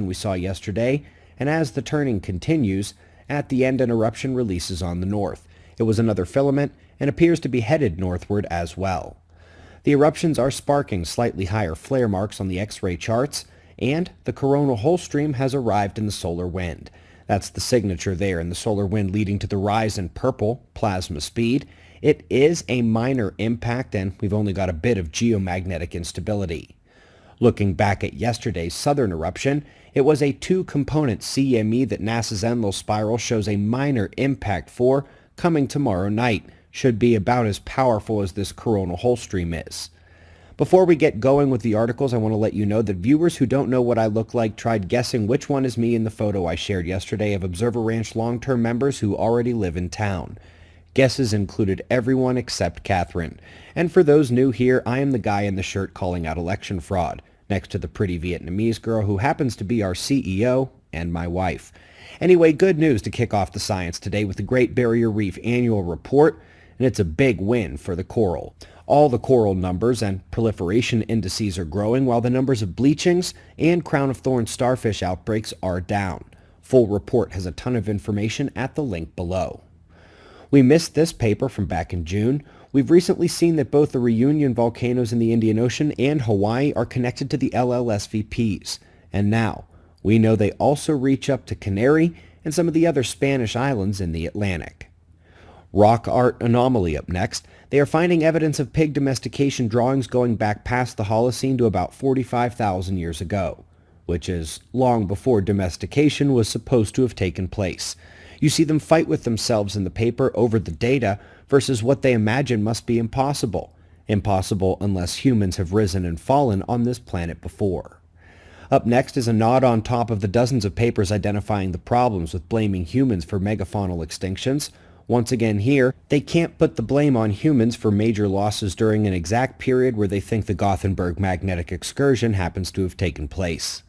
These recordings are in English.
we saw yesterday, and as the turning continues, at the end an eruption releases on the north. It was another filament and appears to be headed northward as well. The eruptions are sparking slightly higher flare marks on the X-ray charts, and the coronal hole stream has arrived in the solar wind. That's the signature there in the solar wind, leading to the rise in purple plasma speed. It is a minor impact, and we've only got a bit of geomagnetic instability. Looking back at yesterday's southern eruption, it was a two-component CME that NASA's Enlil spiral shows a minor impact for coming tomorrow night. Should be about as powerful as this coronal hole stream is. Before we get going with the articles, I want to let you know that viewers who don't know what I look like tried guessing which one is me in the photo I shared yesterday of Observer Ranch long-term members who already live in town. Guesses included everyone except Catherine. And for those new here, I am the guy in the shirt calling out election fraud, next to the pretty Vietnamese girl who happens to be our CEO and my wife. Anyway, good news to kick off the science today with the Great Barrier Reef annual report, and it's a big win for the coral. All the coral numbers and proliferation indices are growing, while the numbers of bleachings and crown-of-thorns starfish outbreaks are down. Full report has a ton of information at the link below. We missed this paper from back in June. We've recently seen that both the reunion volcanoes in the Indian Ocean and Hawaii are connected to the LLSVPs. And now, we know they also reach up to Canary and some of the other Spanish islands in the Atlantic. Rock art anomaly up next. They are finding evidence of pig domestication drawings going back past the Holocene to about 45,000 years ago, which is long before domestication was supposed to have taken place. You see them fight with themselves in the paper over the data versus what they imagine must be impossible. Impossible unless humans have risen and fallen on this planet before. Up next is a nod on top of the dozens of papers identifying the problems with blaming humans for megafaunal extinctions. Once again here, they can't put the blame on humans for major losses during an exact period where they think the Gothenburg magnetic excursion happens to have taken place.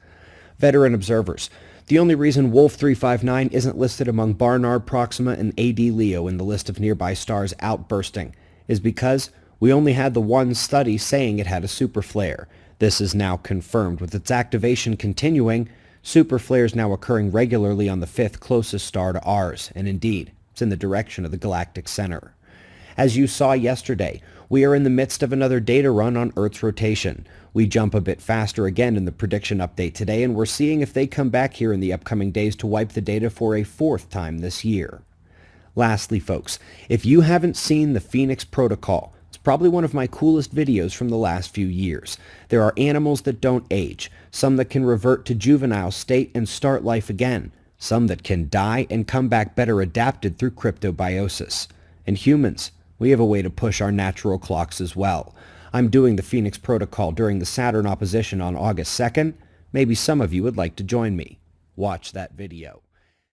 Veteran observers. The only reason Wolf 359 isn't listed among Barnard, Proxima, and AD Leo in the list of nearby stars outbursting is because we only had the one study saying it had a superflare. This is now confirmed with its activation continuing. Superflares now occurring regularly on the fifth closest star to ours, and indeed, it's in the direction of the galactic center. As you saw yesterday, we are in the midst of another data run on Earth's rotation. We jump a bit faster again in the prediction update today, and we're seeing if they come back here in the upcoming days to wipe the data for a fourth time this year. Lastly, folks, if you haven't seen the Phoenix Protocol, it's probably one of my coolest videos from the last few years. There are animals that don't age, some that can revert to juvenile state and start life again, some that can die and come back better adapted through cryptobiosis. And humans, we have a way to push our natural clocks as well. I'm doing the Phoenix Protocol during the Saturn opposition on August 2nd. Maybe some of you would like to join me. Watch that video.